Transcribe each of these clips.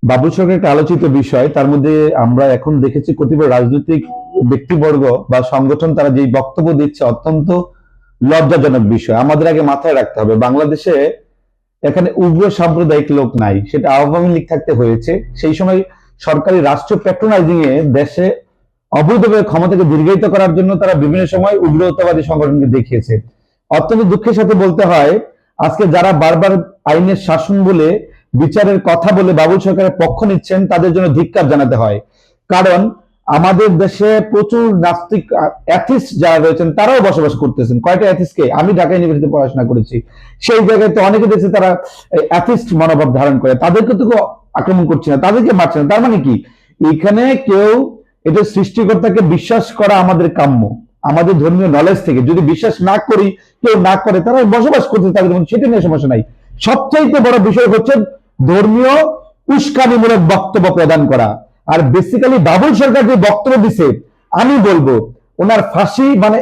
বাবুল সরকার একটা আলোচিত বিষয়, তার মধ্যে আমরা এখন দেখেছি কতিপয় রাজনৈতিক ব্যক্তিবর্গ বা সংগঠন তারা যে বক্তব্য দিচ্ছে অত্যন্ত লজ্জাজনক বিষয়। আমাদের আগে মাথায় রাখতে হবে বাংলাদেশে এখানে উগ্র সাম্প্রদায়িক লোক নাই, সেটা আওয়ামী লীগ থাকতে হয়েছে। সেই সময় সরকারি রাষ্ট্র প্যাট্রোনাইজিং এ দেশে অবৈধভাবে ক্ষমতাকে দীর্ঘায়িত করার জন্য তারা বিভিন্ন সময় উগ্রতাবাদী সংগঠনকে দেখিয়েছে। অত্যন্ত দুঃখের সাথে বলতে হয়, আজকে যারা বারবার আইনের শাসন বলে বিচারের কথা বলে বাবুল সরকারের পক্ষ নিচ্ছেন তাদের জন্য ধিক্কার জানাতে হয়। কারণ আমাদের দেশে প্রচুর নাস্তিক অ্যাথিস্ট যারা রয়েছেন তারাও বসবাস করতেছেন। কয়টা অ্যাথিস্টকে আমি ঢাকা ইউনিভার্সিটিতে পড়াশোনা করেছি, সেই জায়গায় তো অনেকে দেখছি তারা অ্যাথিস্ট মনোভাব ধারণ করে, তাদেরকে তো আক্রমণ করছে না, তাদেরকে মারছে না। তার মানে কি এখানে কেউ এটা সৃষ্টিকর্তাকে বিশ্বাস করা আমাদের কাম্য। আমাদের ধর্মীয় নলেজ থেকে যদি বিশ্বাস না করি, কেউ না করে, তারা বসবাস করতে, তাদের মধ্যে সেটা নিয়ে সমস্যা নাই। সবচাইতে বড় বিষয় হচ্ছে ধর্মীয় উস্কানিমূলক বক্তব্য প্রদান করা। আর বেসিক্যালি বাবুল সরকার যে বক্তব্য দিছে, আমি বলবো ওনার ফাঁসি, মানে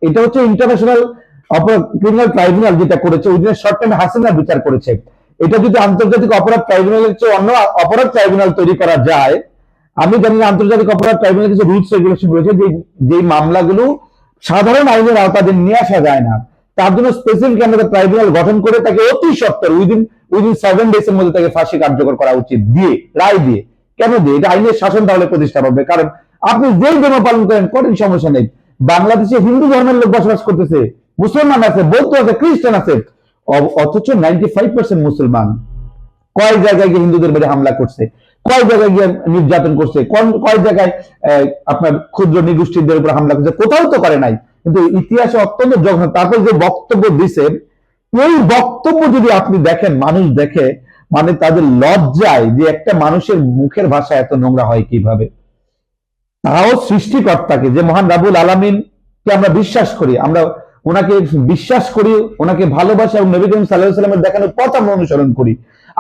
এটা হচ্ছে ইন্টারন্যাশনাল ক্রিমিনাল ট্রাইব্যুনাল যেটা করেছে, ওই দিনের শর্ট টাইমে হাসিনা বিচার করেছে। এটা যদি আন্তর্জাতিক অপরাধ ট্রাইব্যুনালের চেয়ে অন্য অপরাধ ট্রাইব্যুনাল তৈরি করা যায়, আমি জানি না আন্তর্জাতিক অপরাধ ট্রাইব্যুনাল কিছু রুলস রেগুলেশন রয়েছে যে মামলাগুলো সাধারণ আইনের আওতাধীন নিয়ে আসা যায় না, তার জন্য স্পেসিফিক আমাদের ট্রাইব্যুনাল গঠন করে তাকে অতি সত্তর উইদিন 7 ডেজ এর মধ্যে তাকে ফাঁসি কার্যকর করা উচিত, দিয়ে রায় দিয়ে। কেন দিয়ে? এটা আইনের শাসন তাহলে প্রতিষ্ঠা পাবে। কারণ আপনি যেই ধর্ম পালন করেন করেন, সমস্যা নেই। বাংলাদেশে হিন্দু ধর্মের লোক বসবাস করতেছে, মুসলমান আছে, বৌদ্ধ আছে, খ্রিস্টান আছে, অথচ 95% মুসলমান। কয় জায়গায় গিয়ে হিন্দুদের বাড়ি হামলা করছে, কয় জায়গায় গিয়ে নির্যাতন করছে, কয় জায়গায় আপনার ক্ষুদ্র নিগোষ্ঠীদের উপর হামলা করছে, কোথাও তো করে নাই। কিন্তু ইতিহাসে অত্যন্ত জঘন্য। তারপর যে বক্তব্য দিছে, এই বক্তব্য যদি আপনি দেখেন, মানুষ দেখে, মানে তাদের লজ্জায় যে একটা মানুষের মুখের ভাষা এত নোংরা হয় কিভাবে। তাও সৃষ্টিকর্তাকে, যে মহান রাব্বুল আলামিনকে আমরা বিশ্বাস করি, আমরা ওনাকে বিশ্বাস করি, ওনাকে ভালোবাসি এবং নবী করিম সাল্লাল্লাহু আলাইহি ওয়াসাল্লামের দেখানো পথ আমরা অনুসরণ করি।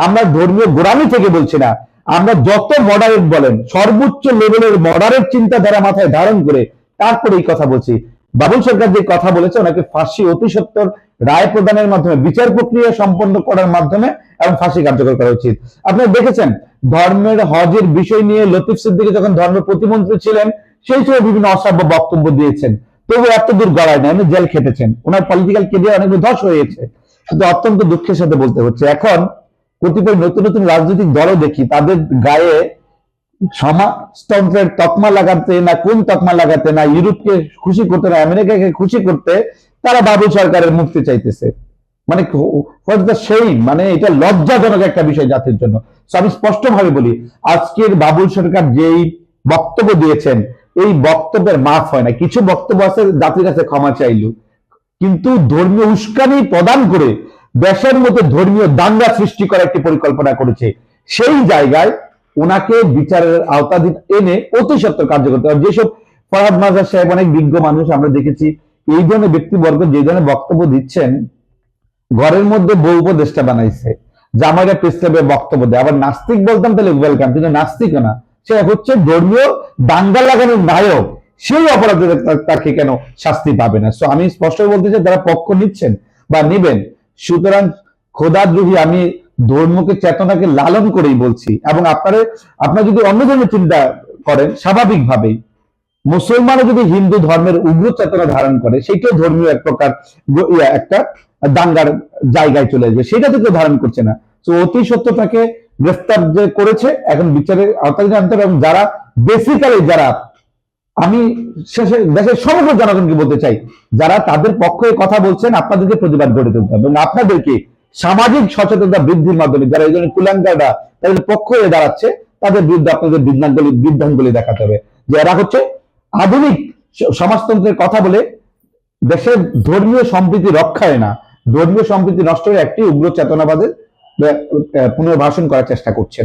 আমরা ধর্মীয় গোড়ামি থেকে বলছি না, আমরা যত মডারেট বলেন, সর্বোচ্চ লেভেলের মডারেট চিন্তাধারা মাথায় ধারণ করে তারপরে এই কথা বলছি। বাবুল সরকার যে কথা বলেছে, ওনাকে ফাঁসি অতি সত্বর রায় প্রদানের মাধ্যমে, বিচার প্রক্রিয়া সম্পন্ন করার মাধ্যমে এবং ফাঁসি কার্যকর করা উচিত। আপনারা দেখেছেন ধর্মের হজের বিষয় নিয়ে লতিফ সিদ্দিকী যখন ধর্ম প্রতিমন্ত্রী ছিলেন, সেই সময় বিভিন্ন অসভ্য বক্তব্য দিয়েছেন, তবু এত দূর গড়ায় না, উনি জেল খেটেছেন, ওনার পলিটিক্যাল কেরিয়ার অনেক ধস হয়েছে। কিন্তু অত্যন্ত দুঃখের সাথে বলতে হচ্ছে, এখন কতিপয় নতুন নতুন রাজনৈতিক দলও দেখি তাদের গায়ে সমাজতন্ত্রের তকমা লাগাতে, না কোন তকমা লাগাতে, না ইউরোপকে খুশি করতে, না আমেরিকাকে খুশি করতে তারা বাবুল সরকারের মুক্তি চাইতেছে। মানে সেই, মানে এটা লজ্জাজনক একটা বিষয় জাতির জন্য। আমি স্পষ্ট ভাবে বলি, আজকের বাবুল সরকার যেই বক্তব্য দিয়েছেন, এই বক্তব্যের মাফ হয় না। কিছু বক্তব্য আছে জাতির কাছে ক্ষমা চাইল, কিন্তু ধর্মীয় উস্কানি প্রদান করে দেশের মধ্যে ধর্মীয় দাঙ্গা সৃষ্টি করার একটি পরিকল্পনা করেছে। সেই জায়গায় ওনাকে বিচারের আওতাধীন এনে অতি সত্বর কার্য করতে হবে। যেসব ফরহাদ মাজার সাহেব অনেক বিজ্ঞ মানুষ, আমরা দেখেছি এই ধরনের ব্যক্তিবর্গ যে ধরনের বক্তব্য দিচ্ছেন, ঘরের মধ্যে বউ উপদেষ্টা বানাইছে, জামাইরা পেছনে বক্তব্য দেয়। আবার নাস্তিক বলতাম তাহলে ওয়েলকাম, কিন্তু নাস্তিক না, সে হচ্ছে ধর্মীয় দাঙ্গা লাগানোর নায়ক। সেই অপরাধে তাকে কেন শাস্তি পাবে না? সো আমি স্পষ্ট বলতে চাই, যারা পক্ষ নিচ্ছেন বা নিবেন, সুতরাং খোদাদ্রোহী, আমি ধর্মকে, চেতনাকে লালন করেই বলছি। এবং আপনারা যদি অন্য ধরনের চিন্তা করেন, স্বাভাবিকভাবেই মুসলমানও যদি হিন্দু ধর্মের উগ্র চেতনা ধারণ করে, সেটাও ধর্মীয় এক প্রকার একটা দাঙ্গার জায়গায় চলে আসবে, সেটা তো কেউ ধারণ করছে না। তো অতি সত্য তাকে গ্রেফতার যে করেছে, এখন বিচারের আওতায় আনতে হবে। এবং যারা বেসিক্যালি, যারা, আমি শেষে দেশের সমগ্র জনগণকে বলতে চাই, যারা তাদের পক্ষে কথা বলছেন, আপনাদেরকে প্রতিবাদ গড়ে তুলতে হবে এবং আপনাদেরকে সামাজিক সচেতনতা বৃদ্ধির মাধ্যমে যারা এই ধরনের কুলাঙ্গাররা তাদের পক্ষ হয়ে দাঁড়াচ্ছে, তাদের বিরুদ্ধে আপনাদের বৃদ্ধাঙ্গুলি দেখাতে হবে যে এরা হচ্ছে আধুনিক সমাজতন্ত্রের কথা বলে দেশের ধর্মীয় সম্প্রীতি রক্ষায় না, ধর্মীয় সম্প্রীতি নষ্ট হয়ে একটি উগ্র চেতনাবাদের পুনর্বাসন করার চেষ্টা করছেন।